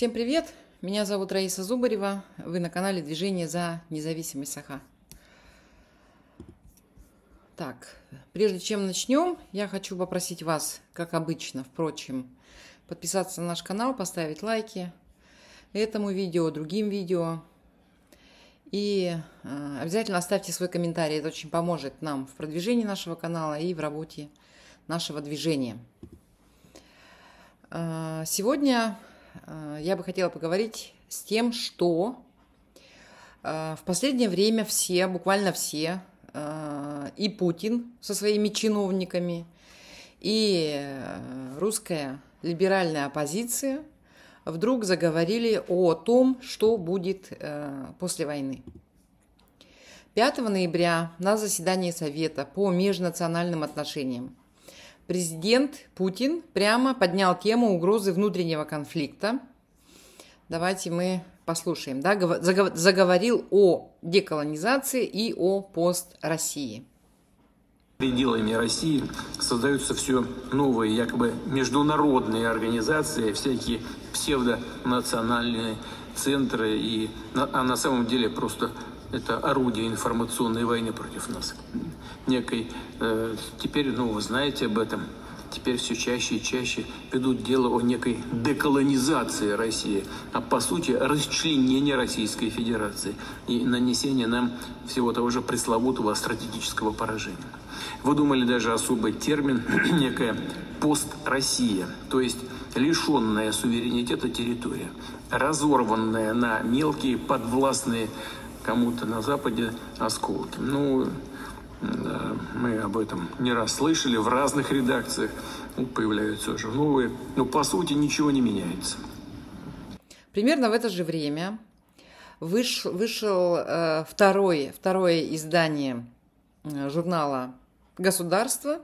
Всем привет! Меня зовут Раиса Зубарева. Вы на канале Движение за независимость Саха. Так, прежде чем начнем, я хочу попросить вас, как обычно, впрочем, подписаться на наш канал, поставить лайки этому видео, другим видео. И обязательно оставьте свой комментарий. Это очень поможет нам в продвижении нашего канала и в работе нашего движения. Сегодня я бы хотела поговорить с тем, что в последнее время все, буквально все, и Путин со своими чиновниками, и русская либеральная оппозиция вдруг заговорили о том, что будет после войны. 5 ноября на заседании Совета по межнациональным отношениям президент Путин прямо поднял тему угрозы внутреннего конфликта. Давайте мы послушаем. Да? Заговорил о деколонизации и о пост-России. Пределами России создаются все новые, якобы международные организации, всякие псевдонациональные центры, а на самом деле просто это орудие информационной войны против нас. Теперь, вы знаете об этом, теперь все чаще и чаще ведут дело о некой деколонизации России, а по сути расчленение Российской Федерации и нанесение нам всего того же пресловутого стратегического поражения. Выдумали даже особый термин, некая пост-Россия, то есть лишенная суверенитета территория, разорванная на мелкие подвластные кому-то на Западе осколки. Да, мы об этом не раз слышали в разных редакциях, появляются уже новые, но по сути ничего не меняется. Примерно в это же время вышел второе издание журнала «Государство»,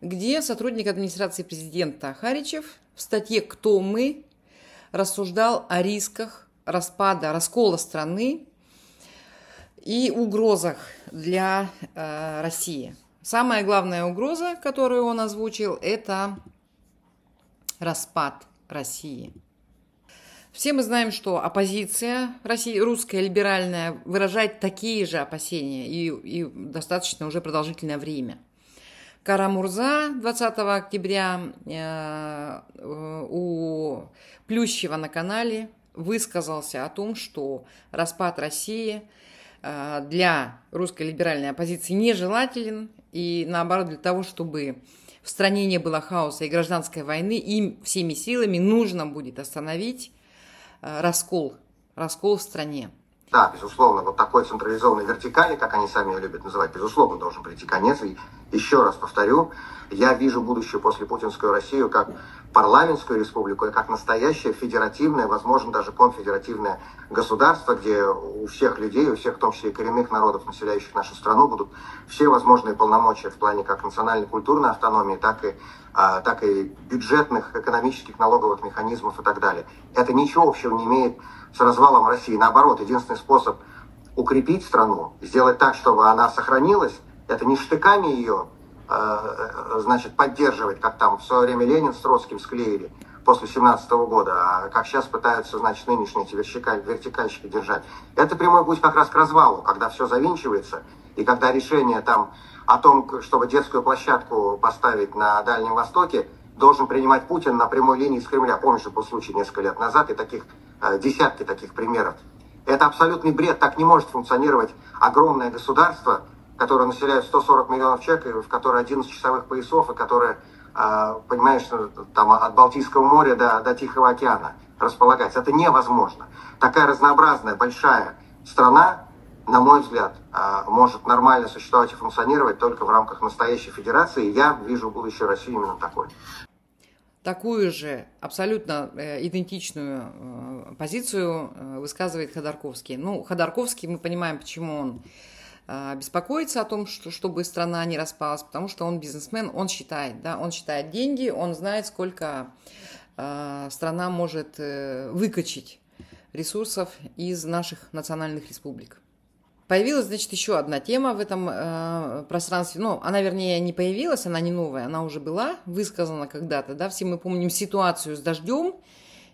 где сотрудник администрации президента Харичев в статье «Кто мы?» рассуждал о рисках раскола страны и угрозах для России. Самая главная угроза, которую он озвучил, это распад России. Все мы знаем, что оппозиция русская либеральная выражает такие же опасения и достаточно уже продолжительное время. Кара-Мурза 20 октября у Плющева на канале высказался о том, что распад России для русской либеральной оппозиции нежелателен, и наоборот, для того, чтобы в стране не было хаоса и гражданской войны, им всеми силами нужно будет остановить раскол в стране. Да, безусловно, вот такой централизованной вертикали, как они сами ее любят называть, безусловно, должен прийти конец. И еще раз повторю, я вижу будущую после путинскую Россию как парламентскую республику и как настоящее федеративное, возможно, даже конфедеративное государство, где у всех людей, у всех, в том числе и коренных народов, населяющих нашу страну, будут все возможные полномочия в плане как национальной культурной автономии, так и бюджетных, экономических, налоговых механизмов и так далее. Это ничего общего не имеет с развалом России. Наоборот, единственный способ укрепить страну, сделать так, чтобы она сохранилась, это не штыками ее, поддерживать, как там в свое время Ленин с Троцким склеили после 17 года, а как сейчас пытаются, нынешние эти вертикальщики держать. Это прямой путь как раз к развалу, когда все завинчивается, и когда решение там о том, чтобы детскую площадку поставить на Дальнем Востоке, должен принимать Путин на прямой линии с Кремля. Помнишь, был случай несколько лет назад, и десятки таких примеров. Это абсолютный бред, так не может функционировать огромное государство, которое населяет 140 миллионов человек, в которое 11 часовых поясов, и которое, понимаешь, там от Балтийского моря до Тихого океана располагается. Это невозможно. Такая разнообразная, большая страна, на мой взгляд, может нормально существовать и функционировать только в рамках настоящей федерации. Я вижу будущую Россию именно такой. Такую же, абсолютно идентичную позицию высказывает Ходорковский. Ходорковский, мы понимаем, почему он беспокоится о том, чтобы страна не распалась, потому что он бизнесмен, он считает деньги, он знает, сколько страна может выкачать ресурсов из наших национальных республик. Появилась, еще одна тема в этом пространстве. Она, вернее, не появилась, она не новая, она уже была высказана когда-то. Да? Все мы помним ситуацию с дождем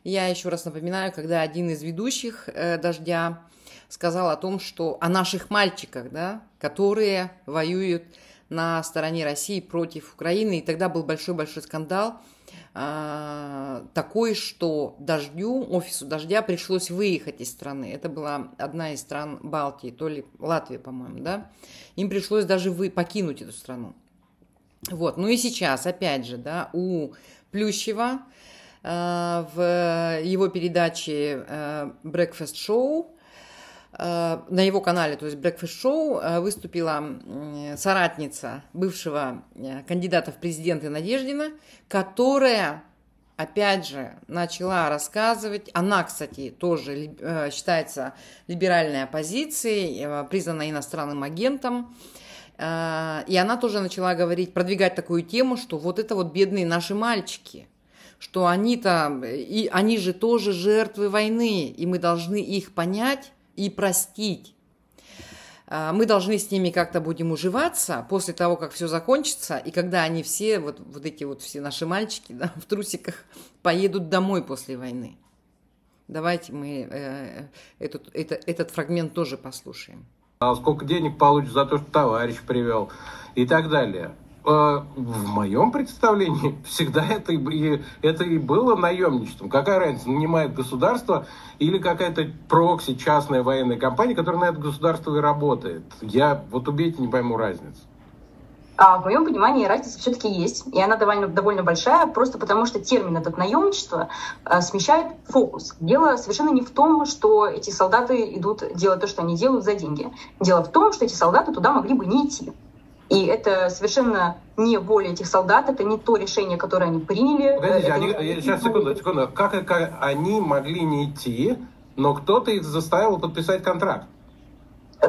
Я еще раз напоминаю, когда один из ведущих «Дождя» сказал о том, что о наших мальчиках, да, которые воюют на стороне России против Украины. И тогда был большой-большой скандал такой, что Дождю, офису «Дождя» пришлось выехать из страны. Это была одна из стран Балтии, то ли Латвия, по-моему, да. Им пришлось даже покинуть эту страну. Вот. Ну и сейчас, опять же, да, у Плющева в его передаче Breakfast Show, на его канале, то есть Breakfast Show, выступила соратница бывшего кандидата в президенты Надеждина, которая, опять же, начала рассказывать, она, кстати, тоже считается либеральной оппозицией, признана иностранным агентом, и она тоже начала говорить, продвигать такую тему, что вот это вот бедные наши мальчики, что они же тоже жертвы войны, и мы должны их понять и простить. Мы должны с ними как-то будем уживаться после того, как все закончится, и когда они все, вот эти вот все наши мальчики, да, в трусиках поедут домой после войны. Давайте мы этот фрагмент тоже послушаем. А сколько денег получишь за то, что товарищ привел и так далее. В моем представлении всегда это и было наемничеством. Какая разница, нанимает государство или какая-то прокси, частная военная компания, которая на это государство и работает. Я вот убейте, не пойму разницу. В моем понимании разница все-таки есть, и она довольно большая, просто потому что термин этот наемничество смещает фокус. Дело совершенно не в том, что эти солдаты идут делать то, что они делают за деньги. Дело в том, что эти солдаты туда могли бы не идти. И это совершенно не воля этих солдат, это не то решение, которое они приняли. Погодите, сейчас, секунду. Как они могли не идти, но кто-то их заставил подписать контракт?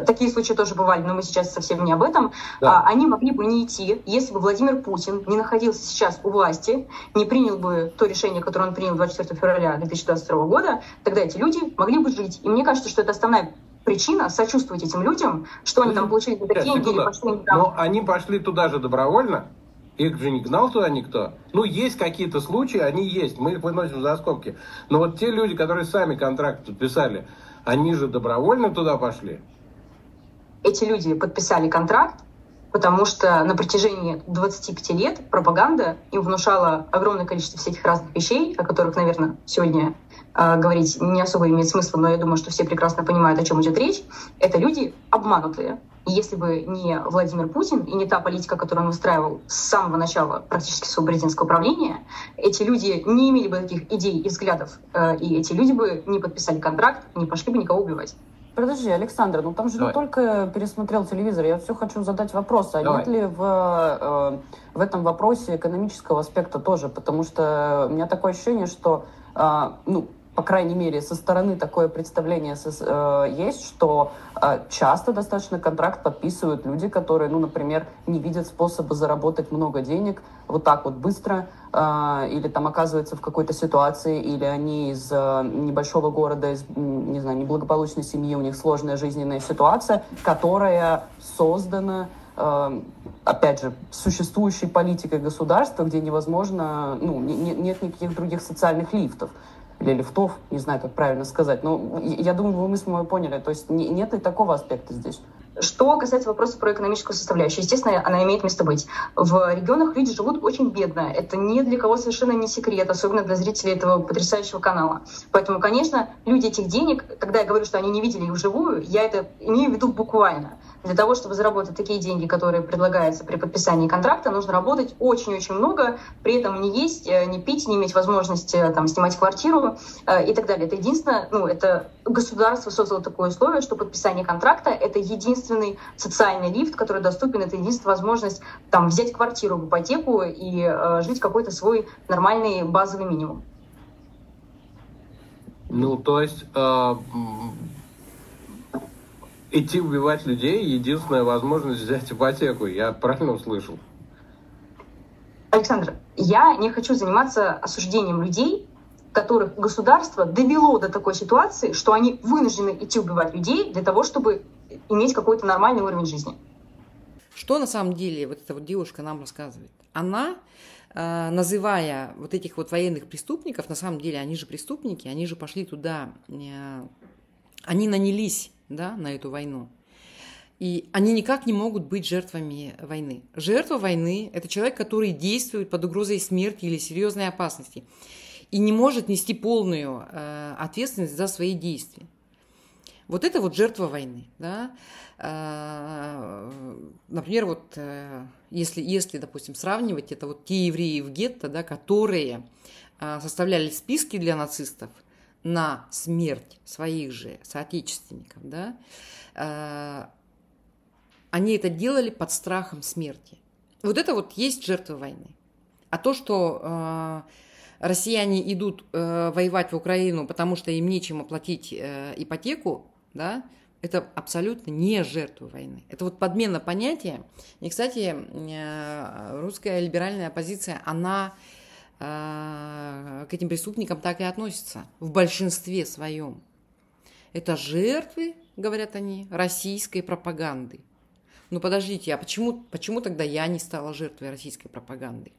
Такие случаи тоже бывали, но мы сейчас совсем не об этом. Да. Они могли бы не идти, если бы Владимир Путин не находился сейчас у власти, не принял бы то решение, которое он принял 24 февраля 2022 года, тогда эти люди могли бы жить. И мне кажется, что это основная причина сочувствовать этим людям, что они там получили какие-то деньги или пошли там. Но они пошли туда же добровольно, их же не гнал туда никто. Ну, есть какие-то случаи, они есть, мы их выносим за скобки. Но вот те люди, которые сами контракт подписали, они же добровольно туда пошли. Эти люди подписали контракт, потому что на протяжении 25 лет пропаганда им внушала огромное количество всяких разных вещей, о которых, наверное, сегодня говорить не особо имеет смысла, но я думаю, что все прекрасно понимают, о чем идет речь. Это люди обманутые. И если бы не Владимир Путин и не та политика, которую он выстраивал с самого начала практически своего президентского правления, эти люди не имели бы таких идей и взглядов, и эти люди бы не подписали контракт, не пошли бы никого убивать. Подожди, Александр, ну там же не только пересмотрел телевизор, я все хочу задать вопрос, а нет ли в этом вопросе экономического аспекта тоже, потому что у меня такое ощущение, что, по крайней мере, со стороны такое представление есть, что часто достаточно контракт подписывают люди, которые, например, не видят способа заработать много денег вот так вот быстро, или там оказываются в какой-то ситуации, или они из небольшого города, из, не знаю, неблагополучной семьи, у них сложная жизненная ситуация, которая создана, опять же, существующей политикой государства, где невозможно, нет никаких других социальных лифтов. Или лифтов, не знаю, как правильно сказать. Но я думаю, вы мы поняли. То есть нет ли такого аспекта здесь? Что касается вопроса про экономическую составляющую, естественно, она имеет место быть. В регионах люди живут очень бедно. Это ни для кого совершенно не секрет, особенно для зрителей этого потрясающего канала. Поэтому, конечно, люди этих денег, когда я говорю, что они не видели их вживую, я это имею в виду буквально. Для того, чтобы заработать такие деньги, которые предлагаются при подписании контракта, нужно работать очень-очень много, при этом не есть, не пить, не иметь возможности там, снимать квартиру и так далее. Это единственное, это государство создало такое условие, что подписание контракта — это единственный социальный лифт, который доступен, это единственная возможность там, взять квартиру в ипотеку и жить какой-то свой нормальный базовый минимум. То есть идти убивать людей — единственная возможность взять ипотеку. Я правильно услышал? Александр, я не хочу заниматься осуждением людей, которых государство довело до такой ситуации, что они вынуждены идти убивать людей для того, чтобы иметь какой-то нормальный уровень жизни. Что на самом деле вот эта вот девушка нам рассказывает? Она называя вот этих вот военных преступников, на самом деле они же преступники, они же пошли туда, они нанялись, да, на эту войну. И они никак не могут быть жертвами войны. Жертва войны – это человек, который действует под угрозой смерти или серьезной опасности и не может нести полную ответственность за свои действия. Вот это вот жертва войны. Да? Например, вот если, допустим, сравнивать, это вот те евреи в гетто, да, которые составляли списки для нацистов на смерть своих же соотечественников, да, они это делали под страхом смерти. Вот это вот есть жертва войны. А то, что россияне идут воевать в Украину, потому что им нечем оплатить ипотеку, да, это абсолютно не жертва войны. Это вот подмена понятия. И, кстати, русская либеральная оппозиция, она к этим преступникам так и относится в большинстве своем. Это жертвы, говорят они, российской пропаганды. Ну подождите, а почему тогда я не стала жертвой российской пропаганды?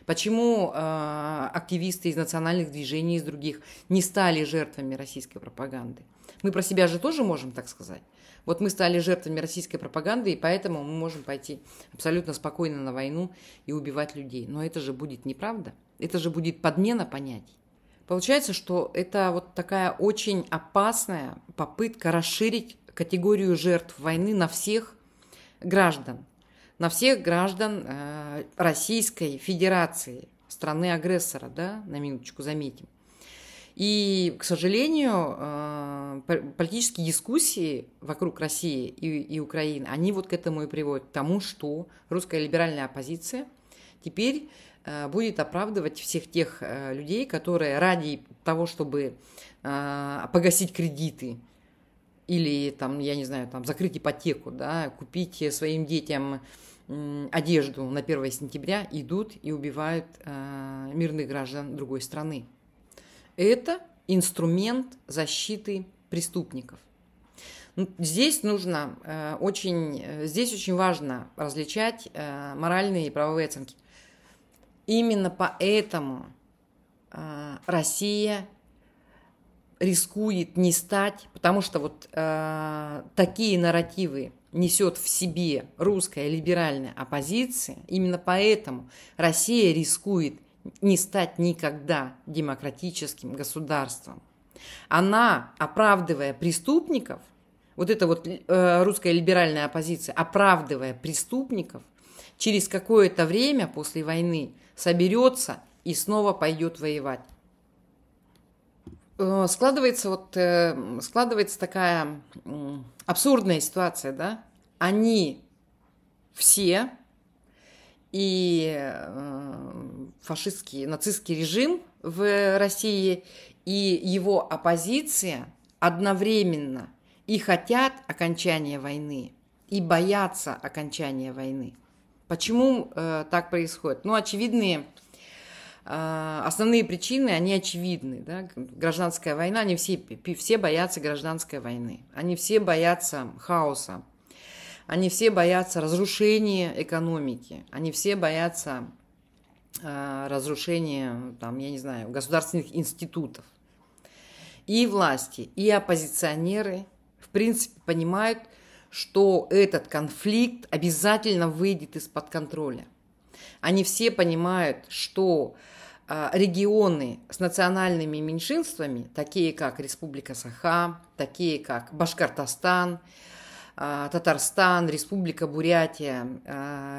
Почему активисты из национальных движений, из других, не стали жертвами российской пропаганды? Мы про себя же тоже можем так сказать. Вот мы стали жертвами российской пропаганды, и поэтому мы можем пойти абсолютно спокойно на войну и убивать людей. Но это же будет неправда. Это же будет подмена понятий. Получается, что это вот такая очень опасная попытка расширить категорию жертв войны на всех граждан Российской Федерации, страны-агрессора, да, на минуточку заметим. И, к сожалению, политические дискуссии вокруг России и Украины, они вот к этому и приводят, к тому, что русская либеральная оппозиция теперь будет оправдывать всех тех людей, которые ради того, чтобы погасить кредиты, или, там, я не знаю, там, закрыть ипотеку, да, купить своим детям одежду на 1 сентября, идут и убивают мирных граждан другой страны. Это инструмент защиты преступников. Здесь очень важно различать моральные и правовые оценки. Именно поэтому Россия рискует не стать, потому что вот такие нарративы несет в себе русская либеральная оппозиция, именно поэтому Россия рискует не стать никогда демократическим государством. Она, оправдывая преступников, вот эта вот русская либеральная оппозиция, оправдывая преступников, через какое-то время после войны соберется и снова пойдет воевать. Складывается такая абсурдная ситуация, да? Они все, и фашистский, нацистский режим в России, и его оппозиция одновременно и хотят окончания войны, и боятся окончания войны. Почему так происходит? Ну, основные причины, они очевидны. Да? Гражданская война, они все боятся гражданской войны. Они все боятся хаоса. Они все боятся разрушения экономики. Они все боятся разрушения, там, я не знаю, государственных институтов. И власти, и оппозиционеры, в принципе, понимают, что этот конфликт обязательно выйдет из-под контроля. Они все понимают, что регионы с национальными меньшинствами, такие как Республика Саха, такие как Башкортостан, Татарстан, Республика Бурятия,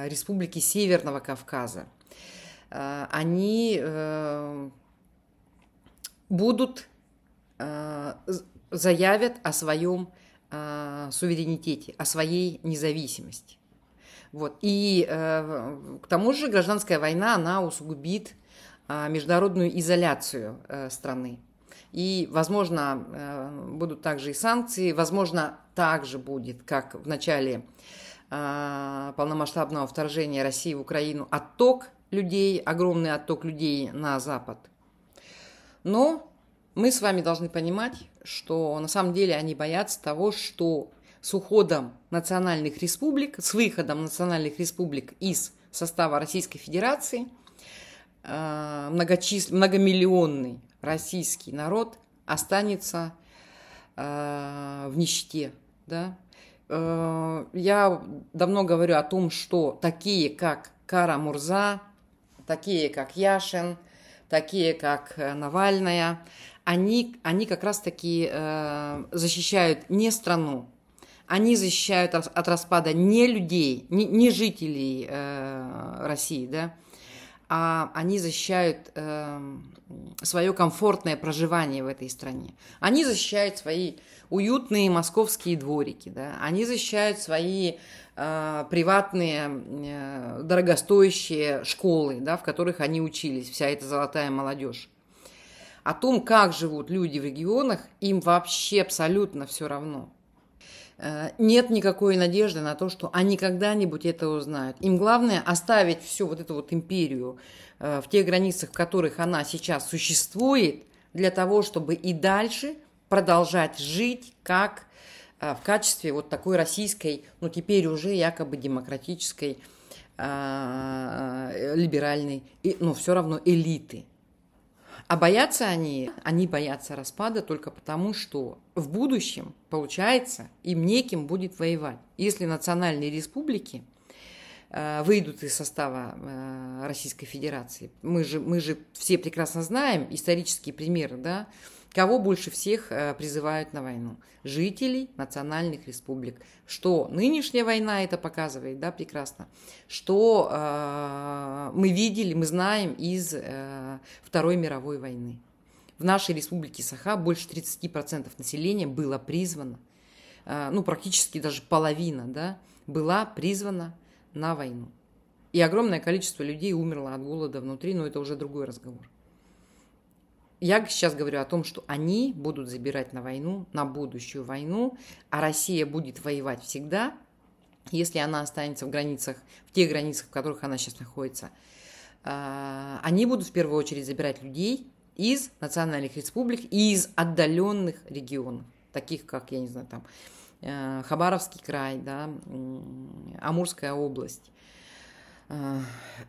республики Северного Кавказа, они заявят о своем суверенитете, о своей независимости. Вот. И к тому же гражданская война, она усугубит международную изоляцию страны. И, возможно, будут также и санкции, возможно, также будет, как в начале полномасштабного вторжения России в Украину, отток людей, огромный отток людей на Запад. Но мы с вами должны понимать, что на самом деле они боятся того, что с выходом национальных республик из состава Российской Федерации многомиллионный российский народ останется в нищете, да? Я давно говорю о том, что такие, как Кара-Мурза, такие, как Яшин, такие, как Навальная, они как раз-таки защищают не страну, они защищают от распада не людей, не жителей России, да, а они защищают свое комфортное проживание в этой стране. Они защищают свои уютные московские дворики, да, они защищают свои приватные дорогостоящие школы, да, в которых они учились, вся эта золотая молодежь. О том, как живут люди в регионах, им вообще абсолютно все равно. Нет никакой надежды на то, что они когда-нибудь это узнают. Им главное оставить всю вот эту вот империю в тех границах, в которых она сейчас существует, для того, чтобы и дальше продолжать жить как в качестве вот такой российской, ну теперь уже якобы демократической, либеральной, но все равно элиты. А боятся они боятся распада только потому, что в будущем, получается, им неким будет воевать. Если национальные республики выйдут из состава Российской Федерации, мы же все прекрасно знаем исторические примеры, да, кого больше всех призывают на войну? Жителей национальных республик. Что нынешняя война это показывает, да, прекрасно. Что мы видели, мы знаем из Второй мировой войны. В нашей республике Саха больше 30% населения было призвано, ну, практически даже половина, да, была призвана на войну. И огромное количество людей умерло от голода внутри, но это уже другой разговор. Я сейчас говорю о том, что они будут забирать на войну, на будущую войну, а Россия будет воевать всегда, если она останется в тех границах, в которых она сейчас находится. Они будут в первую очередь забирать людей из национальных республик и из отдаленных регионов, таких как, я не знаю, там Хабаровский край, да, Амурская область,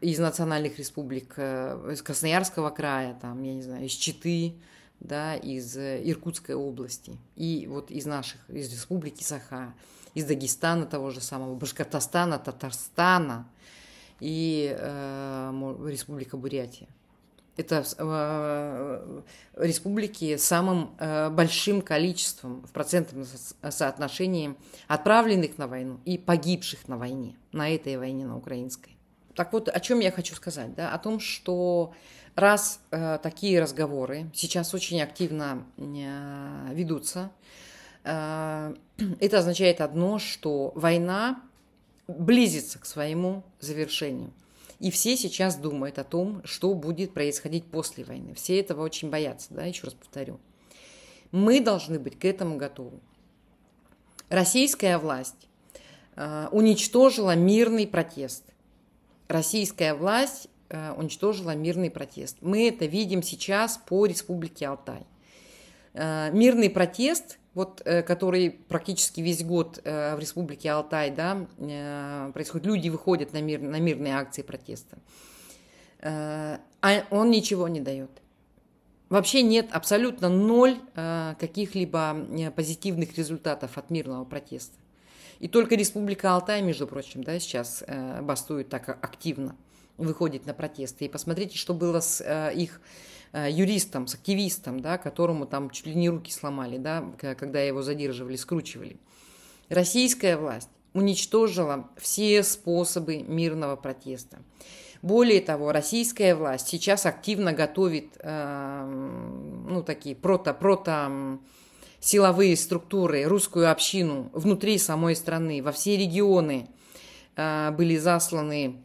из национальных республик, из Красноярского края, там, я не знаю, из Читы, да, из Иркутской области, и вот из республики Саха, из Дагестана того же самого, Башкортостана, Татарстана и Республика Бурятия. Это республики с самым большим количеством в процентном соотношении отправленных на войну и погибших на войне, на этой войне, на украинской. Так вот, о чем я хочу сказать, да? О том, что раз такие разговоры сейчас очень активно ведутся, это означает одно, что война близится к своему завершению. И все сейчас думают о том, что будет происходить после войны. Все этого очень боятся, да, еще раз повторю. Мы должны быть к этому готовы. Российская власть уничтожила мирный протест. Российская власть уничтожила мирный протест. Мы это видим сейчас по Республике Алтай. Мирный протест, вот, который практически весь год в Республике Алтай, да, происходит, люди выходят на мирные акции протеста, а он ничего не дает. Вообще нет, абсолютно ноль каких-либо позитивных результатов от мирного протеста. И только Республика Алтай, между прочим, да, сейчас бастует так активно, выходит на протесты. И посмотрите, что было с их юристом, с активистом, да, которому там чуть ли не руки сломали, да, когда его задерживали, скручивали. Российская власть уничтожила все способы мирного протеста. Более того, российская власть сейчас активно готовит такие силовые структуры, русскую общину внутри самой страны, во все регионы были засланы,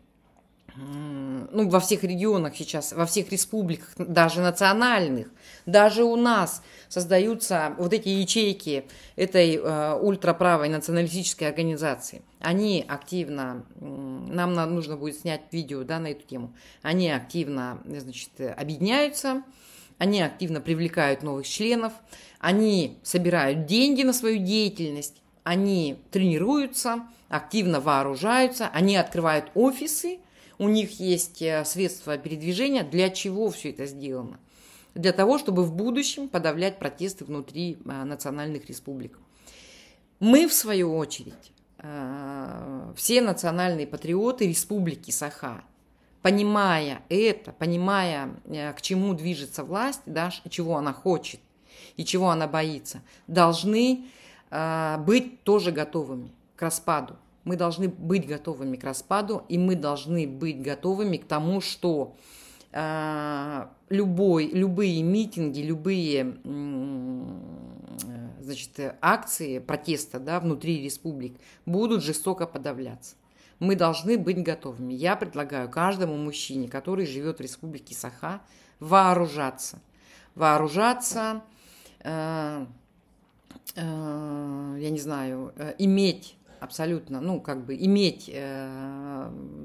во всех регионах сейчас, во всех республиках, даже национальных, даже у нас создаются вот эти ячейки этой ультраправой националистической организации. Они активно, нам нужно будет снять видео, да, на эту тему, они активно, значит, объединяются, они активно привлекают новых членов, они собирают деньги на свою деятельность, они тренируются, активно вооружаются, они открывают офисы у них есть средства передвижения. Для чего все это сделано? Для того, чтобы в будущем подавлять протесты внутри национальных республик. Мы, в свою очередь, все национальные патриоты Республики Саха, понимая это, понимая, к чему движется власть, да, чего она хочет и чего она боится, должны быть тоже готовыми к распаду. Мы должны быть готовыми к распаду, и мы должны быть готовыми к тому, что любые митинги, любые акции протеста, да, внутри республик будут жестоко подавляться. Мы должны быть готовыми. Я предлагаю каждому мужчине, который живет в Республике Саха, вооружаться. Вооружаться, я не знаю, иметь абсолютно, иметь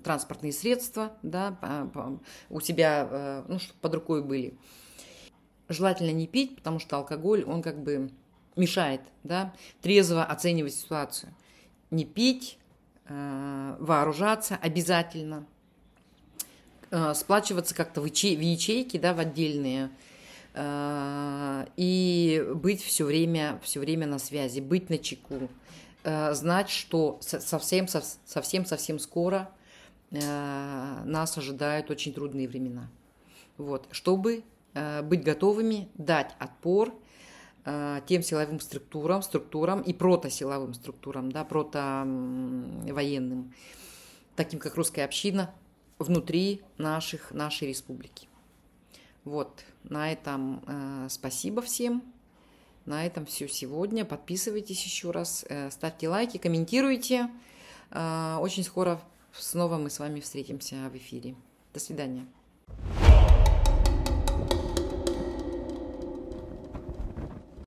транспортные средства, да, у себя, чтобы под рукой были. Желательно не пить, потому что алкоголь, он мешает, да, трезво оценивать ситуацию. Не пить, вооружаться обязательно, сплачиваться как-то в ячейки, да, в отдельные, и быть все время на связи, быть начеку, знать, что совсем скоро нас ожидают очень трудные времена. Вот, чтобы быть готовыми дать отпор тем силовым структурам и протосиловым структурам, да, протовоенным, таким как русская община, внутри нашей республики. Вот, на этом спасибо всем. На этом все сегодня. Подписывайтесь еще раз, ставьте лайки, комментируйте. Очень скоро снова мы с вами встретимся в эфире. До свидания.